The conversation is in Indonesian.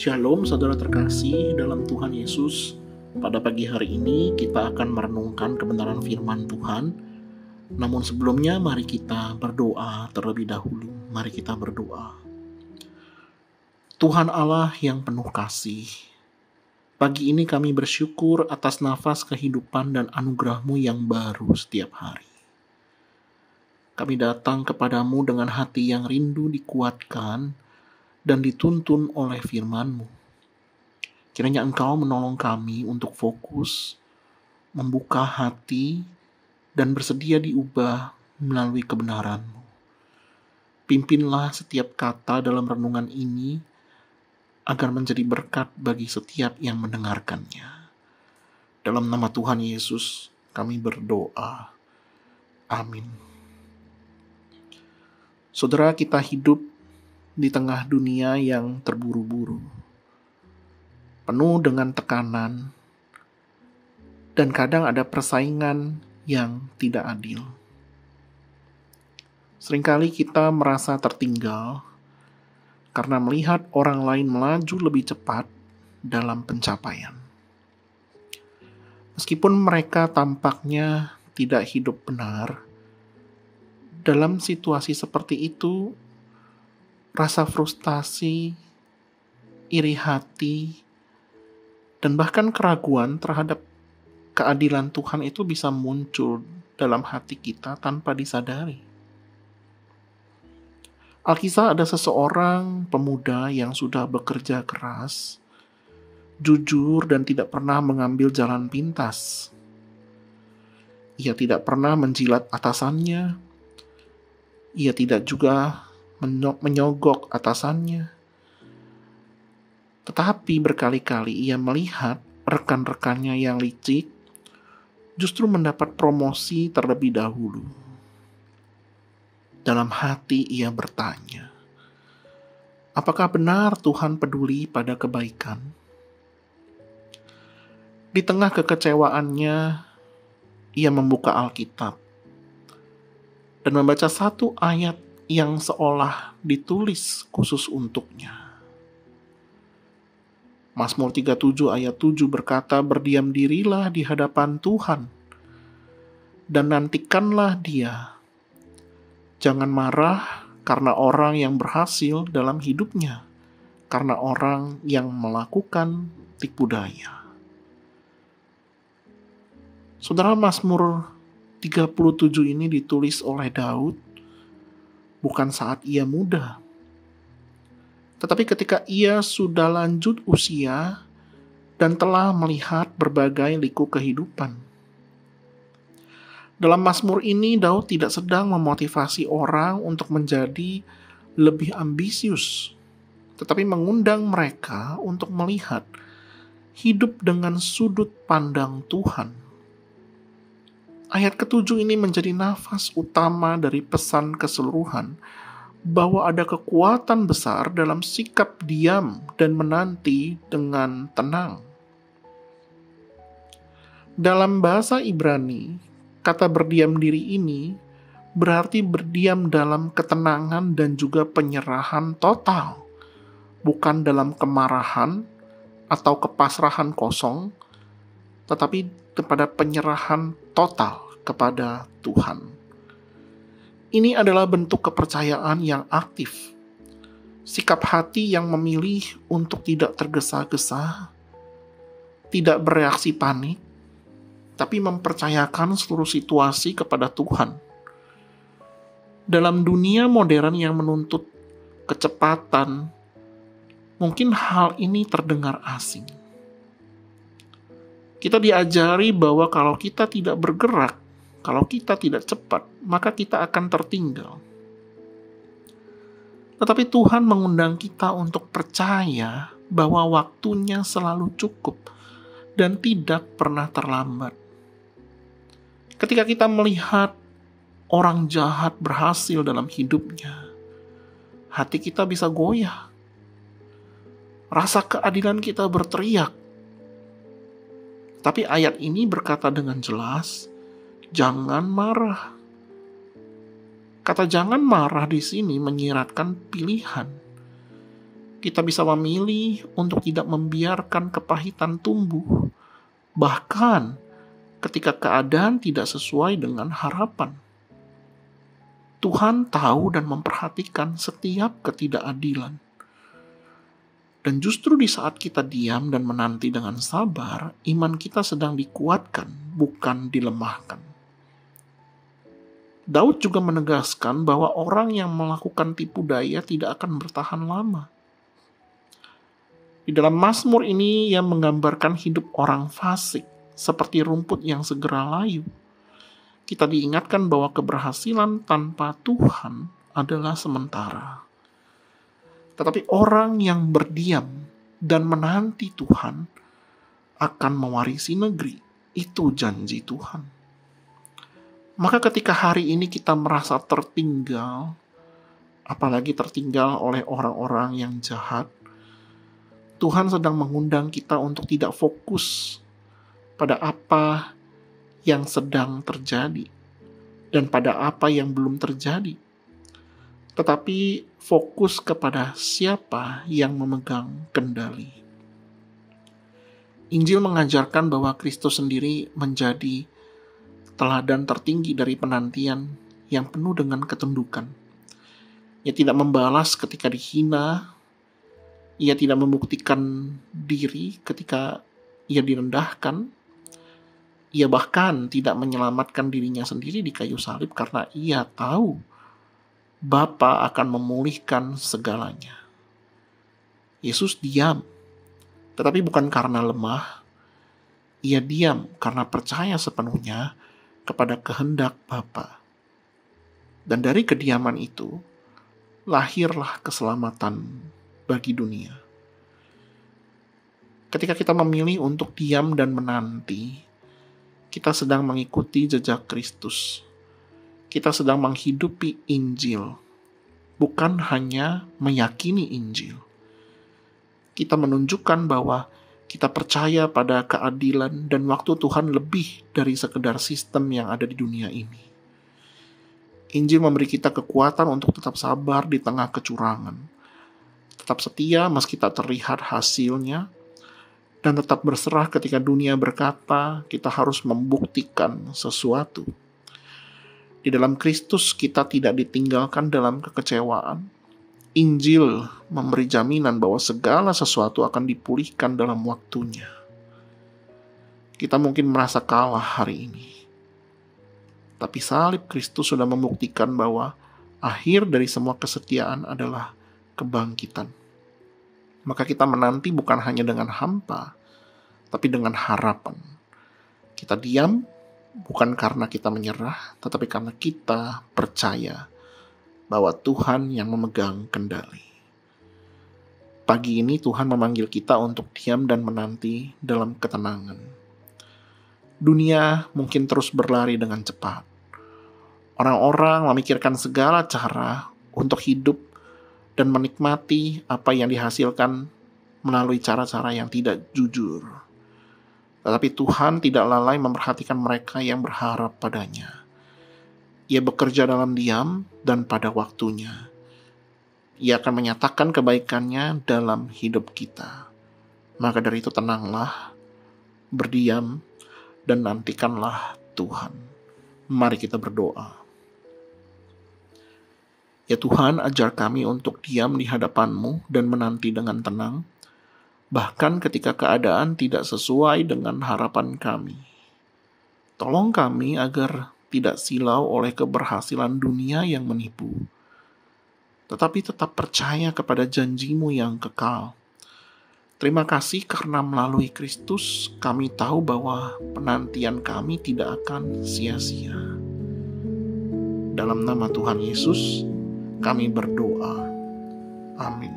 Shalom saudara terkasih dalam Tuhan Yesus. Pada pagi hari ini kita akan merenungkan kebenaran firman Tuhan. Namun sebelumnya mari kita berdoa terlebih dahulu. Mari kita berdoa. Tuhan Allah yang penuh kasih, pagi ini kami bersyukur atas nafas kehidupan dan anugerah-Mu yang baru setiap hari. Kami datang kepadamu dengan hati yang rindu dikuatkan dan dituntun oleh firman-Mu. Kiranya Engkau menolong kami untuk fokus, membuka hati, dan bersedia diubah melalui kebenaran-Mu. Pimpinlah setiap kata dalam renungan ini agar menjadi berkat bagi setiap yang mendengarkannya. Dalam nama Tuhan Yesus kami berdoa. Amin. Saudara, kita hidup di tengah dunia yang terburu-buru, penuh dengan tekanan, dan kadang ada persaingan yang tidak adil. Seringkali kita merasa tertinggal karena melihat orang lain melaju lebih cepat dalam pencapaian. Meskipun mereka tampaknya tidak hidup benar, dalam situasi seperti itu, rasa frustasi, iri hati, dan bahkan keraguan terhadap keadilan Tuhan itu bisa muncul dalam hati kita tanpa disadari. Alkisah ada seseorang pemuda yang sudah bekerja keras, jujur dan tidak pernah mengambil jalan pintas. Ia tidak pernah menjilat atasannya. Ia tidak juga menyogok atasannya. Tetapi berkali-kali ia melihat rekan-rekannya yang licik justru mendapat promosi terlebih dahulu. Dalam hati ia bertanya, apakah benar Tuhan peduli pada kebaikan? Di tengah kekecewaannya, ia membuka Alkitab dan membaca satu ayat yang seolah ditulis khusus untuknya. Mazmur 37 ayat 7 berkata, berdiam dirilah di hadapan Tuhan dan nantikanlah Dia. Jangan marah karena orang yang berhasil dalam hidupnya, karena orang yang melakukan tipu daya. Saudara, Mazmur 37 ini ditulis oleh Daud bukan saat ia muda, tetapi ketika ia sudah lanjut usia dan telah melihat berbagai liku kehidupan. Dalam Mazmur ini, Daud tidak sedang memotivasi orang untuk menjadi lebih ambisius, tetapi mengundang mereka untuk melihat hidup dengan sudut pandang Tuhan. Ayat ke-7 ini menjadi nafas utama dari pesan keseluruhan bahwa ada kekuatan besar dalam sikap diam dan menanti dengan tenang. Dalam bahasa Ibrani, kata berdiam diri ini berarti berdiam dalam ketenangan dan juga penyerahan total, bukan dalam kemarahan atau kepasrahan kosong, tetapi kepada penyerahan total kepada Tuhan. Ini adalah bentuk kepercayaan yang aktif, sikap hati yang memilih untuk tidak tergesa-gesa, tidak bereaksi panik, tapi mempercayakan seluruh situasi kepada Tuhan. Dalam dunia modern yang menuntut kecepatan, mungkin hal ini terdengar asing. Kita diajari bahwa kalau kita tidak bergerak, kalau kita tidak cepat, maka kita akan tertinggal. Tetapi Tuhan mengundang kita untuk percaya bahwa waktunya selalu cukup dan tidak pernah terlambat. Ketika kita melihat orang jahat berhasil dalam hidupnya, hati kita bisa goyah. Rasa keadilan kita berteriak. Tapi ayat ini berkata dengan jelas, jangan marah. Kata jangan marah di sini menyiratkan pilihan. Kita bisa memilih untuk tidak membiarkan kepahitan tumbuh, bahkan ketika keadaan tidak sesuai dengan harapan. Tuhan tahu dan memperhatikan setiap ketidakadilan. Dan justru di saat kita diam dan menanti dengan sabar, iman kita sedang dikuatkan, bukan dilemahkan. Daud juga menegaskan bahwa orang yang melakukan tipu daya tidak akan bertahan lama. Di dalam Mazmur ini ia menggambarkan hidup orang fasik seperti rumput yang segera layu. Kita diingatkan bahwa keberhasilan tanpa Tuhan adalah sementara. Tetapi orang yang berdiam dan menanti Tuhan akan mewarisi negeri. Itu janji Tuhan. Maka ketika hari ini kita merasa tertinggal, apalagi tertinggal oleh orang-orang yang jahat, Tuhan sedang mengundang kita untuk tidak fokus pada apa yang sedang terjadi dan pada apa yang belum terjadi, tetapi fokus kepada siapa yang memegang kendali. Injil mengajarkan bahwa Kristus sendiri menjadi teladan tertinggi dari penantian yang penuh dengan ketundukan. Ia tidak membalas ketika dihina, ia tidak membuktikan diri ketika ia direndahkan, ia bahkan tidak menyelamatkan dirinya sendiri di kayu salib karena ia tahu Bapa akan memulihkan segalanya. Yesus diam, tetapi bukan karena lemah. Ia diam karena percaya sepenuhnya kepada kehendak Bapa. Dan dari kediaman itu, lahirlah keselamatan bagi dunia. Ketika kita memilih untuk diam dan menanti, kita sedang mengikuti jejak Kristus. Kita sedang menghidupi Injil, bukan hanya meyakini Injil. Kita menunjukkan bahwa kita percaya pada keadilan dan waktu Tuhan lebih dari sekedar sistem yang ada di dunia ini. Injil memberi kita kekuatan untuk tetap sabar di tengah kecurangan, tetap setia meski tak terlihat hasilnya, dan tetap berserah ketika dunia berkata kita harus membuktikan sesuatu. Di dalam Kristus kita tidak ditinggalkan dalam kekecewaan. Injil memberi jaminan bahwa segala sesuatu akan dipulihkan dalam waktunya. Kita mungkin merasa kalah hari ini, tapi salib Kristus sudah membuktikan bahwa akhir dari semua kesetiaan adalah kebangkitan. Maka kita menanti bukan hanya dengan hampa, tapi dengan harapan. Kita diam bukan karena kita menyerah, tetapi karena kita percaya bahwa Tuhan yang memegang kendali. Pagi ini Tuhan memanggil kita untuk diam dan menanti dalam ketenangan. Dunia mungkin terus berlari dengan cepat. Orang-orang memikirkan segala cara untuk hidup dan menikmati apa yang dihasilkan melalui cara-cara yang tidak jujur. Tetapi Tuhan tidak lalai memperhatikan mereka yang berharap padanya. Ia bekerja dalam diam dan pada waktunya. Ia akan menyatakan kebaikannya dalam hidup kita. Maka dari itu tenanglah, berdiam, dan nantikanlah Tuhan. Mari kita berdoa. Ya Tuhan, ajar kami untuk diam di hadapan-Mu dan menanti dengan tenang, bahkan ketika keadaan tidak sesuai dengan harapan kami. Tolong kami agar tidak silau oleh keberhasilan dunia yang menipu, tetapi tetap percaya kepada janji-Mu yang kekal. Terima kasih karena melalui Kristus kami tahu bahwa penantian kami tidak akan sia-sia. Dalam nama Tuhan Yesus, kami berdoa. Amin.